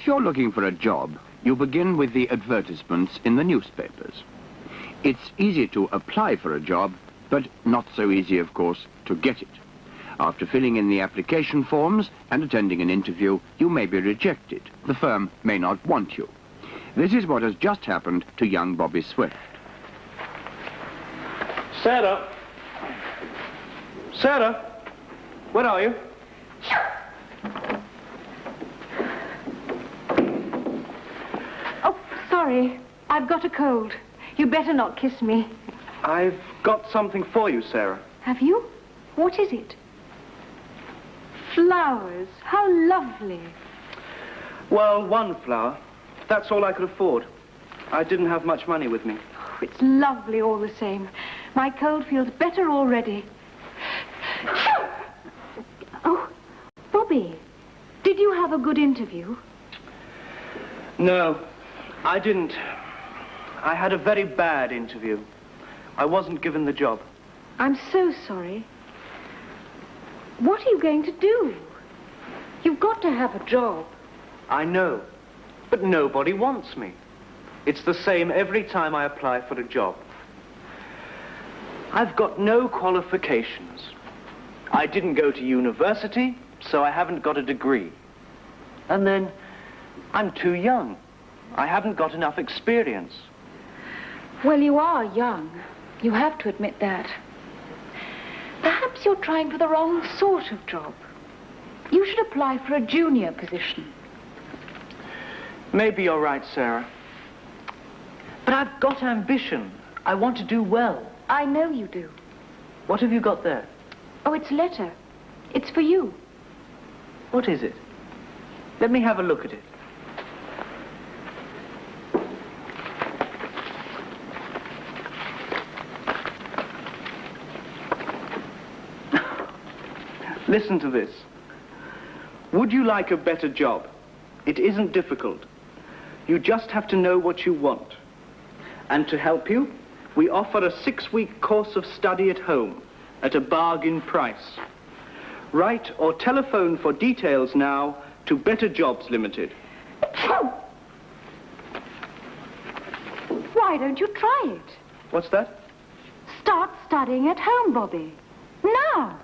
you're looking for a job, you begin with the advertisements in the newspapers. It's easy to apply for a job, but not so easy, of course, to get it. After filling in the application forms and attending an interview, you may be rejected. The firm may not want you. This is what has just happened to young Bobby Swift. Sarah? Sarah? Where are you? Oh, sorry. I've got a cold. You better not kiss me. I've got something for you, Sarah. Have you? What is it? Flowers. How lovely. Well, one flower. That's all I could afford. I didn't have much money with me. Oh, it's lovely all the same. My cold feels better already. Oh, Bobby, did you have a good interview? No, I didn't. I had a very bad interview. I wasn't given the job. I'm so sorry. What are you going to do? You've got to have a job. I know, but nobody wants me. It's the same every time I apply for a job. I've got no qualifications. I didn't go to university, so I haven't got a degree. And then, I'm too young. I haven't got enough experience. Well, you are young. You have to admit that. Perhaps you're trying for the wrong sort of job. You should apply for a junior position. Maybe you're right, Sarah. But I've got ambition. I want to do well. I know you do. What have you got there? Oh, it's a letter. It's for you. What is it? Let me have a look at it. Listen to this. Would you like a better job? It isn't difficult. You just have to know what you want. And to help you, we offer a 6-week course of study at home at a bargain price. Write or telephone for details now to Better Jobs Limited. Why don't you try it? What's that? Start studying at home, Bobby. Now.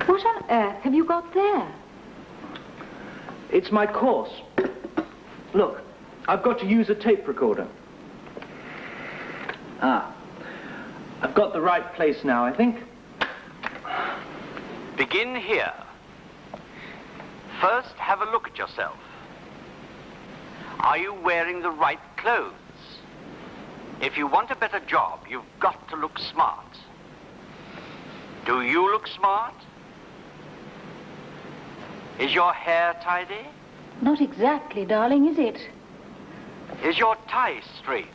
What on earth have you got there? It's my course. Look, I've got to use a tape recorder. I've got the right place now, I think. Begin here. First, have a look at yourself. Are you wearing the right clothes? If you want a better job, you've got to look smart. Do you look smart? Is your hair tidy? Not exactly, darling, is it? Is your tie straight?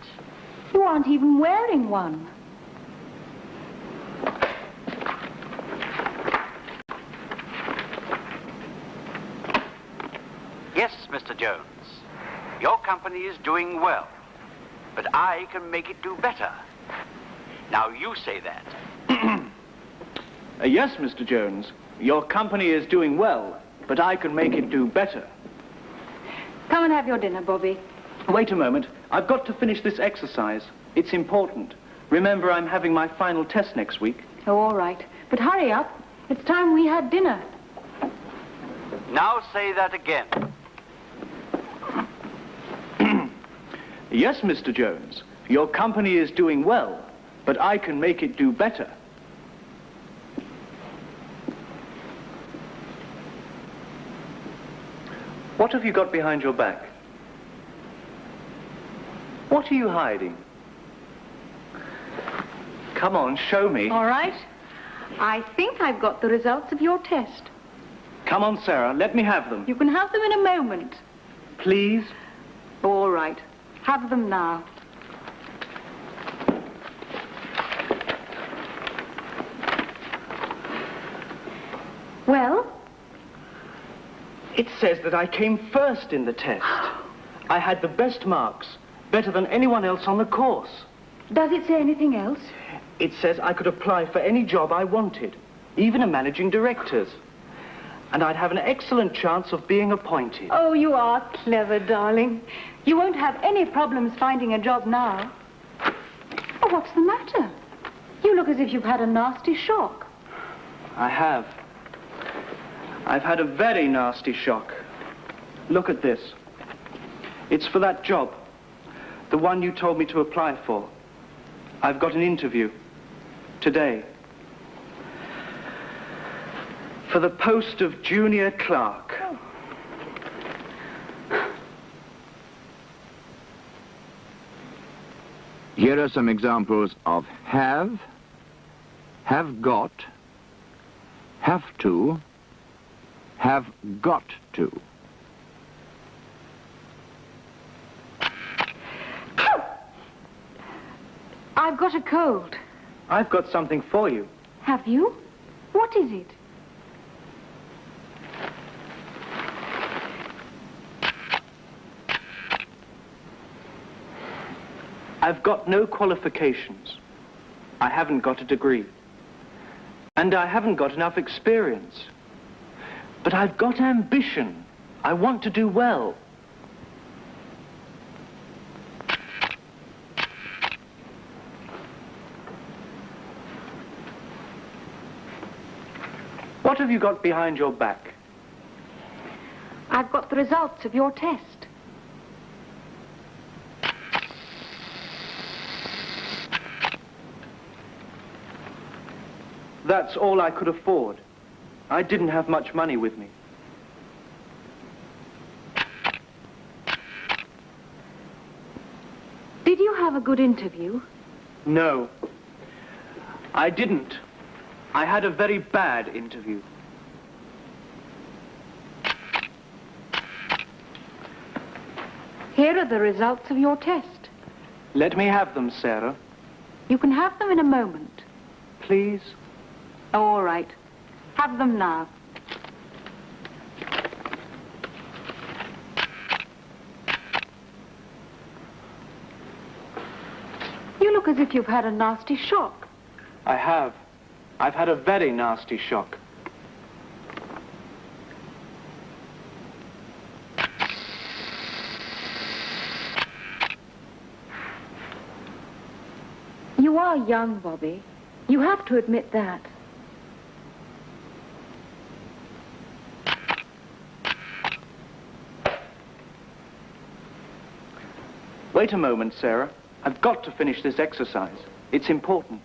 You aren't even wearing one. Yes, Mr. Jones. Your company is doing well, but I can make it do better. Now you say that. Yes, Mr. Jones. Your company is doing well, but I can make it do better. Come and have your dinner, Bobby. Wait a moment. I've got to finish this exercise. It's important. Remember, I'm having my final test next week. Oh, all right. But hurry up. It's time we had dinner. Now say that again. Yes, Mr. Jones. Your company is doing well, but I can make it do better. What have you got behind your back? What are you hiding? Come on, show me. All right. I think I've got the results of your test. Come on, Sarah, let me have them. You can have them in a moment. Please? All right. Have them now. Well, It says that I came first in the test. I had the best marks, better than anyone else on the course. Does it say anything else? It says I could apply for any job I wanted, even a managing director's. And I'd have an excellent chance of being appointed. Oh, you are clever, darling. You won't have any problems finding a job now. Oh, what's the matter? You look as if you've had a nasty shock. I have. I've had a very nasty shock. Look at this. It's for that job. The one you told me to apply for. I've got an interview. Today. For the post of junior clerk. Here are some examples of have got, have to, have got to. I've got a cold. I've got something for you. Have you? What is it? I've got no qualifications. I haven't got a degree. And I haven't got enough experience. But I've got ambition. I want to do well. What have you got behind your back? I've got the results of your test. That's all I could afford. I didn't have much money with me. Did you have a good interview? No, I didn't. I had a very bad interview. Here are the results of your test. Let me have them, Sarah. You can have them in a moment. Please? Oh, all right. Have them now. You look as if you've had a nasty shock. I have. I've had a very nasty shock. You are young, Bobby. You have to admit that. Wait a moment, Sarah. I've got to finish this exercise. It's important.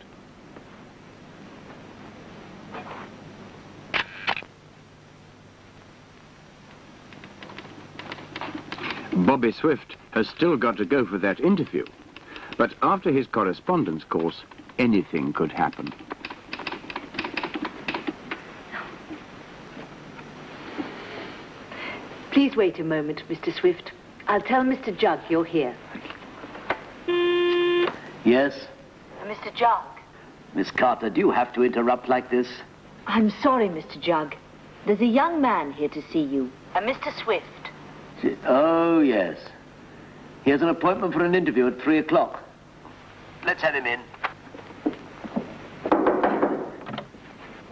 Bobby Swift has still got to go for that interview. But after his correspondence course, anything could happen. Please wait a moment, Mr. Swift. I'll tell Mr. Jugg you're here. Yes? Mr. Jugg? Miss Carter, do you have to interrupt like this? I'm sorry, Mr. Jugg. There's a young man here to see you. A Mr. Swift. Oh, yes. He has an appointment for an interview at 3 o'clock. Let's have him in.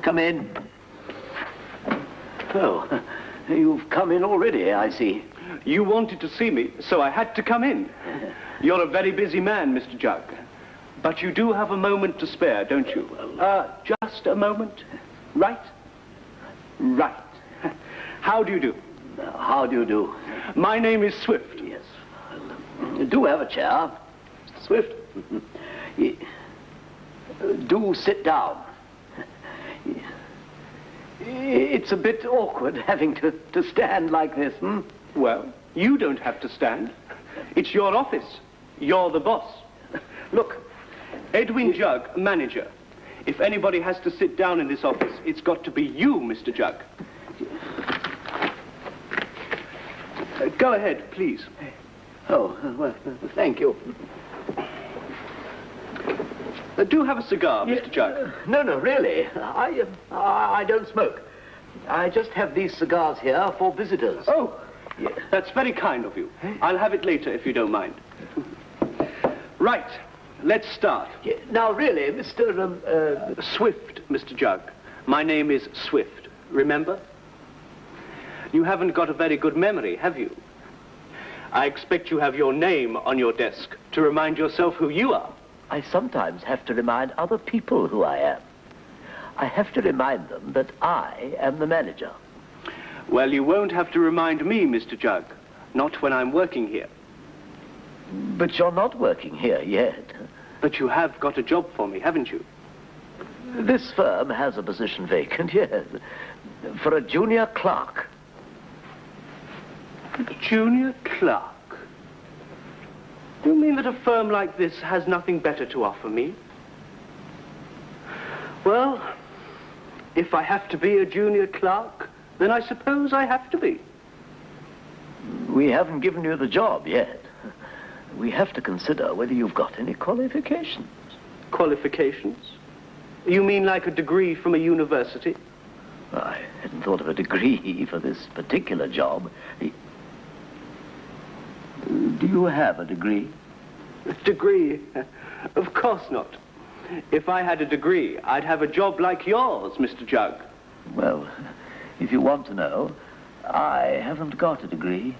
Come in. Oh, you've come in already, I see. You wanted to see me, so I had to come in. You're a very busy man, Mr. Jugg. But you do have a moment to spare, don't you? Just a moment? Right? Right. How do you do? How do you do? My name is Swift. Yes. Do have a chair. Swift. Do sit down. It's a bit awkward having to stand like this, hmm? Well, you don't have to stand. It's your office. You're the boss. Look, Edwin Jugg, manager. If anybody has to sit down in this office, it's got to be you, Mr. Jugg. Go ahead, please. Oh, well, thank you. Do have a cigar, Mr. Jugg. No, really. I don't smoke. I just have these cigars here for visitors. Oh, that's very kind of you. I'll have it later if you don't mind. Right, let's start. Yeah, now, really, Mr. Swift, Mr. Jug. My name is Swift, remember? You haven't got a very good memory, have you? I expect you have your name on your desk to remind yourself who you are. I sometimes have to remind other people who I am. I have to remind them that I am the manager. Well, you won't have to remind me, Mr. Jug. Not when I'm working here. But you're not working here yet. But you have got a job for me, haven't you? This firm has a position vacant, yes, for a junior clerk. Junior clerk? You mean that a firm like this has nothing better to offer me? Well, if I have to be a junior clerk, then I suppose I have to be. We haven't given you the job yet. We have to consider whether you've got any qualifications. Qualifications? You mean like a degree from a university? I hadn't thought of a degree for this particular job. Do you have a degree? A degree? Of course not. If I had a degree, I'd have a job like yours, Mr. Jug. Well, if you want to know, I haven't got a degree.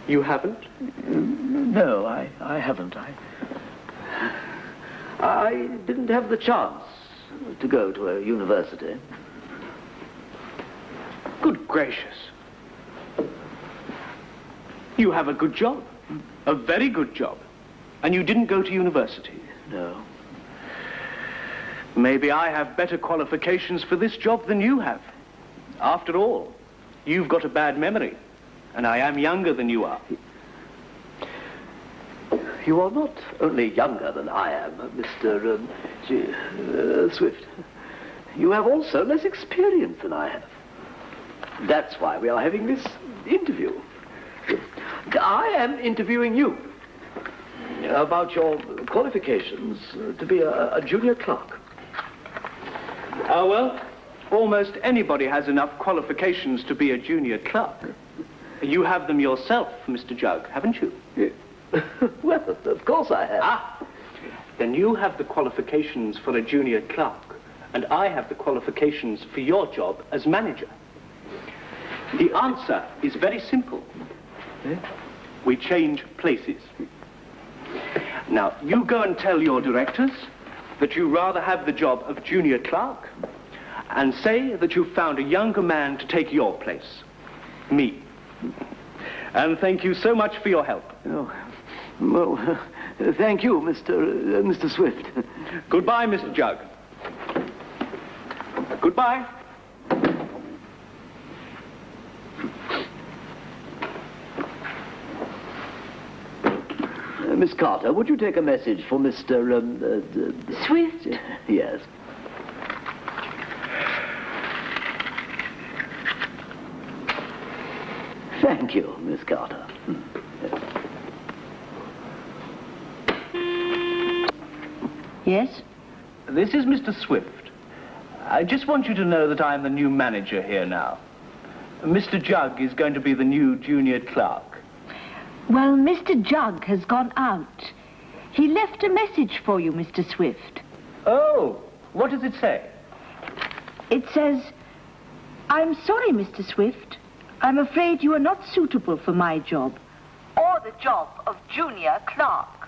You haven't? No, I haven't. I didn't have the chance to go to a university. Good gracious. You have a good job. A very good job. And you didn't go to university? No. Maybe I have better qualifications for this job than you have. After all, you've got a bad memory. And I am younger than you are. You are not only younger than I am, Mr. Swift. You have also less experience than I have. That's why we are having this interview. I am interviewing you about your qualifications to be a junior clerk. Oh, well, almost anybody has enough qualifications to be a junior clerk. You have them yourself, Mr. Jug, haven't you? Well, of course I have. Ah, then you have the qualifications for a junior clerk, and I have the qualifications for your job as manager. The answer is very simple. We change places. Now, you go and tell your directors that you rather have the job of junior clerk, and say that you've found a younger man to take your place. Me. And thank you so much for your help. Oh, well, thank you, Mr. Swift. Goodbye, Mr. Jug. Goodbye. Miss Carter, would you take a message for Mr. Swift? Yes. Thank you, Miss Carter. Yes? This is Mr. Swift. I just want you to know that I'm the new manager here now. Mr. Jug is going to be the new junior clerk. Well, Mr. Jug has gone out. He left a message for you, Mr. Swift. Oh, what does it say? It says, "I'm sorry, Mr. Swift. I'm afraid you are not suitable for my job, or the job of junior clerk."